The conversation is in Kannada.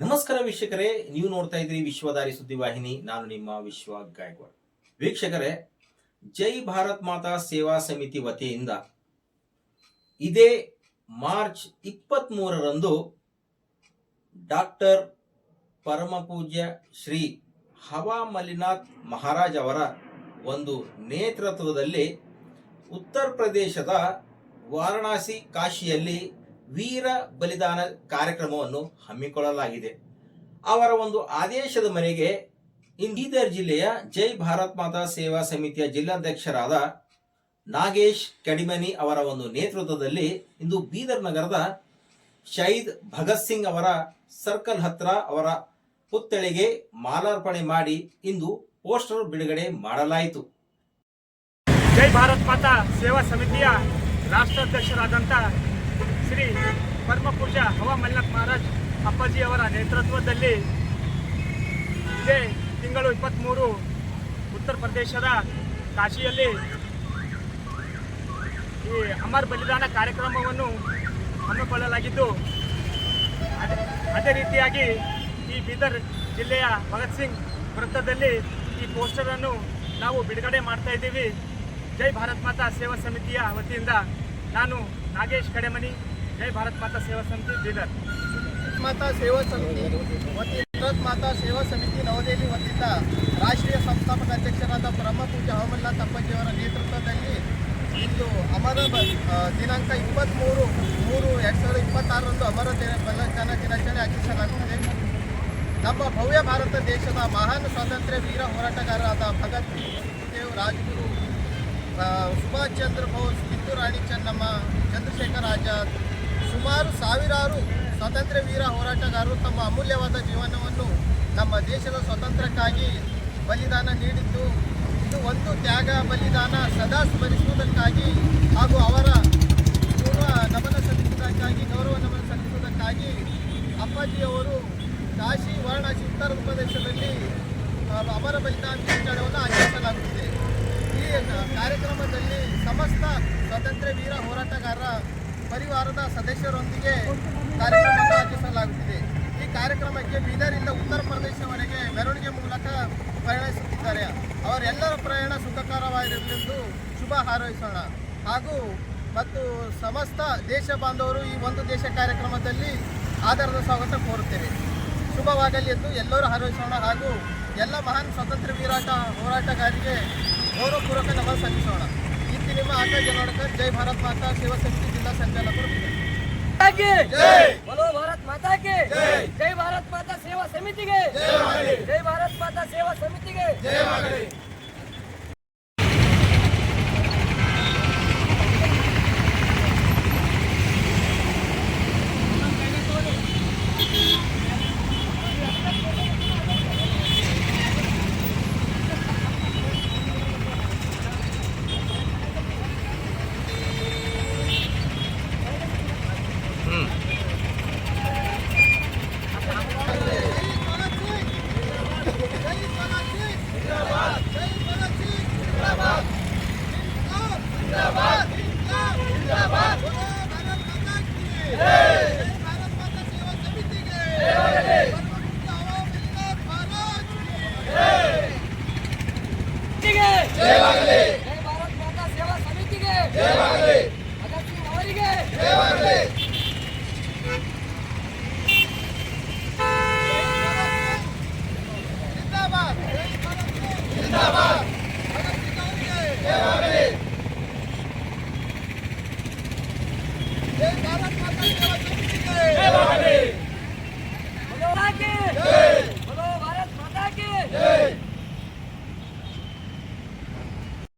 ನಮಸ್ಕಾರ ವೀಕ್ಷಕರೇ, ನೀವು ನೋಡ್ತಾ ಇದ್ರಿ ವಿಶ್ವದಾರಿ ಸುದ್ದಿವಾಹಿನಿ. ನಾನು ನಿಮ್ಮ ವಿಶ್ವ ಗಾಯಕ್ವಾಡ್. ವೀಕ್ಷಕರೇ, ಜೈ ಭಾರತ್ ಮಾತಾ ಸೇವಾ ಸಮಿತಿ ವತಿಯಿಂದ ಇದೇ ಮಾರ್ಚ್ 23ರಂದು ಡಾಕ್ಟರ್ ಪರಮಪೂಜ್ಯ ಶ್ರೀ ಹವಾ ಮಲ್ಲಿನಾಥ್ ಮಹಾರಾಜ್ ಅವರ ಒಂದು ನೇತೃತ್ವದಲ್ಲಿ ಉತ್ತರ ಪ್ರದೇಶದ ವಾರಣಾಸಿ ಕಾಶಿಯಲ್ಲಿ ವೀರ ಬಲಿದಾನ ಕಾರ್ಯಕ್ರಮವನ್ನು ಹಮ್ಮಿಕೊಳ್ಳಲಾಗಿದೆ. ಅವರ ಒಂದು ಆದೇಶದ ಮೇರೆಗೆ ಬೀದರ್ ಜಿಲ್ಲೆಯ ಜೈ ಭಾರತ್ ಮಾತಾ ಸೇವಾ ಸಮಿತಿಯ ಜಿಲ್ಲಾಧ್ಯಕ್ಷರಾದ ನಾಗೇಶ್ ಕಡಿಮನಿ ಅವರ ಒಂದು ನೇತೃತ್ವದಲ್ಲಿ ಇಂದು ಬೀದರ್ ನಗರದ ಶಹೀದ್ ಭಗತ್ ಸಿಂಗ್ ಅವರ ಸರ್ಕಲ್ ಹತ್ರ ಅವರ ಪುತ್ಥಳಿಗೆ ಮಾಲಾರ್ಪಣೆ ಮಾಡಿ ಇಂದು ಪೋಸ್ಟರ್ ಬಿಡುಗಡೆ ಮಾಡಲಾಯಿತು. ಜೈ ಭಾರತ್ ಮಾತಾ ಸೇವಾ ಸಮಿತಿಯ ರಾಷ್ಟ್ರಾಧ್ಯಕ್ಷರಾದಂಥ ಶ್ರೀ ಪರಮಪೂಜ್ಯ ಹವಾ ಮಲ್ಲಿನಾಥ್ ಮಹಾರಾಜ್ ಅಪ್ಪಾಜಿ ಅವರ ನೇತೃತ್ವದಲ್ಲಿ ಇದೇ ತಿಂಗಳು 23 ಉತ್ತರ ಪ್ರದೇಶದ ಕಾಶಿಯಲ್ಲಿ ಈ ಅಮರ್ ಬಲಿದಾನ ಕಾರ್ಯಕ್ರಮವನ್ನು ಹಮ್ಮಿಕೊಳ್ಳಲಾಗಿದ್ದು, ಅದೇ ರೀತಿಯಾಗಿ ಈ ಬೀದರ್ ಜಿಲ್ಲೆಯ ಭಗತ್ ಸಿಂಗ್ ವೃತ್ತದಲ್ಲಿ ಈ ಪೋಸ್ಟರನ್ನು ನಾವು ಬಿಡುಗಡೆ ಮಾಡ್ತಾ ಇದ್ದೀವಿ. ಜೈ ಭಾರತ್ ಮಾತಾ ಸೇವಾ ಸಮಿತಿಯ ವತಿಯಿಂದ ನಾನು ನಾಗೇಶ್ ಕಡೆಮನಿ, ಜೈ ಭಾರತ್ ಮಾತಾ ಸೇವಾ ಸಮಿತಿ ಬೀದರ್. ಮಾತಾ ಸೇವಾ ಸಮಿತಿ ಭಾರತ್ ಮಾತಾ ಸೇವಾ ಸಮಿತಿ ನವದೆಹಲಿ ವತಿಯಿಂದ ರಾಷ್ಟ್ರೀಯ ಸಂಸ್ಥಾಪಕ ಅಧ್ಯಕ್ಷರಾದ ಪರಮಪೂಜ್ಯ ಹವಾ ಮಲ್ಲಿನಾಥ್ ಅಪ್ಪಾಜಿಯವರ ನೇತೃತ್ವದಲ್ಲಿ ಇಂದು ಅಮರ ದಿನಾಂಕ 23/3/2026ರಂದು ಅಮರ ಬಲಿದಾನ ದಿನಾಚರಣೆ ಆಚರಿಸಲಾಗುತ್ತದೆ. ನಮ್ಮ ಭವ್ಯ ಭಾರತ ದೇಶದ ಮಹಾನ್ ಸ್ವಾತಂತ್ರ್ಯ ವೀರ ಹೋರಾಟಗಾರರಾದ ಭಗತ್ ದೇವ್, ರಾಜಗುರು, ಸುಭಾಷ್ ಚಂದ್ರ ಬೋಸ್, ಕಿತ್ತೂರು ರಾಣಿ ಚೆನ್ನಮ್ಮ, ಚಂದ್ರಶೇಖರ್ ಆಜಾದ್, ಸುಮಾರು ಸಾವಿರಾರು ಸ್ವಾತಂತ್ರ್ಯ ವೀರ ಹೋರಾಟಗಾರರು ತಮ್ಮ ಅಮೂಲ್ಯವಾದ ಜೀವನವನ್ನು ನಮ್ಮ ದೇಶದ ಸ್ವಾತಂತ್ರ್ಯಕ್ಕಾಗಿ ಬಲಿದಾನ ನೀಡಿದ್ದು, ಇದು ಒಂದು ತ್ಯಾಗ ಬಲಿದಾನ ಸದಾ ಸ್ಮರಿಸುವುದಕ್ಕಾಗಿ ಹಾಗೂ ಅವರ ಪೂರ್ವ ನಮನ ಸಲ್ಲಿಸುವುದಕ್ಕಾಗಿ, ಗೌರವ ನಮನ ಸಲ್ಲಿಸುವುದಕ್ಕಾಗಿ ಅಪ್ಪಾಜಿಯವರು ಕಾಶಿ, ವಾರಣಾಸಿ, ಉತ್ತರ ಪ್ರದೇಶದಲ್ಲಿ ಅಮರ ಬಲಿದಾನ ದಿನಾಚರಣೆಯನ್ನು ಆಚರಿಸಲಾಗುತ್ತಿದೆ. ಈ ಕಾರ್ಯಕ್ರಮದಲ್ಲಿ ಸಮಸ್ತ ಸ್ವಾತಂತ್ರ್ಯ ವೀರ ಹೋರಾಟಗಾರರ ಪರಿವಾರದ ಸದಸ್ಯರೊಂದಿಗೆ ಕಾರ್ಯಕ್ರಮವನ್ನು ಆಚರಿಸಲಾಗುತ್ತಿದೆ. ಈ ಕಾರ್ಯಕ್ರಮಕ್ಕೆ ಬೀದರಿಂದ ಉತ್ತರ ಪ್ರದೇಶವರೆಗೆ ಮೆರವಣಿಗೆ ಮೂಲಕ ಪ್ರಯಾಣಿಸುತ್ತಿದ್ದಾರೆ. ಅವರೆಲ್ಲರ ಪ್ರಯಾಣ ಸುಖಕರವಾಗಿರಲೆಂದು ಶುಭ ಹಾರೈಸೋಣ. ಮತ್ತು ಸಮಸ್ತ ದೇಶ ಬಾಂಧವರು ಈ ಒಂದು ದೇಶ ಕಾರ್ಯಕ್ರಮದಲ್ಲಿ ಆಧಾರದ ಸ್ವಾಗತ ಕೋರುತ್ತೇವೆ. ಶುಭವಾಗಲಿ ಎಂದು ಎಲ್ಲರೂ ಹಾರೈಸೋಣ. ಹಾಗೂ ಎಲ್ಲ ಮಹಾನ್ ಸ್ವಾತಂತ್ರ್ಯ ಹೋರಾಟಗಾರರಿಗೆ ಗೌರವಪೂರ್ವಕ ನಮನ ಸಲ್ಲಿಸೋಣ. ಇಂದು ನಿಮ್ಮ ಆಕಾಶ್ ಜನೋಡ್ಕರ್, ಜೈ ಭಾರತ್ ಮಾತಾ ಸೇವಾ ಸಮಿತಿ ಜಿಲ್ಲಾ ಸಂಚಾಲಕರು. बोलो भारत माता के जय भारत माता सेवा समिति के जय भारत माता सेवा समिति के जय भारत माता सेवा समिति के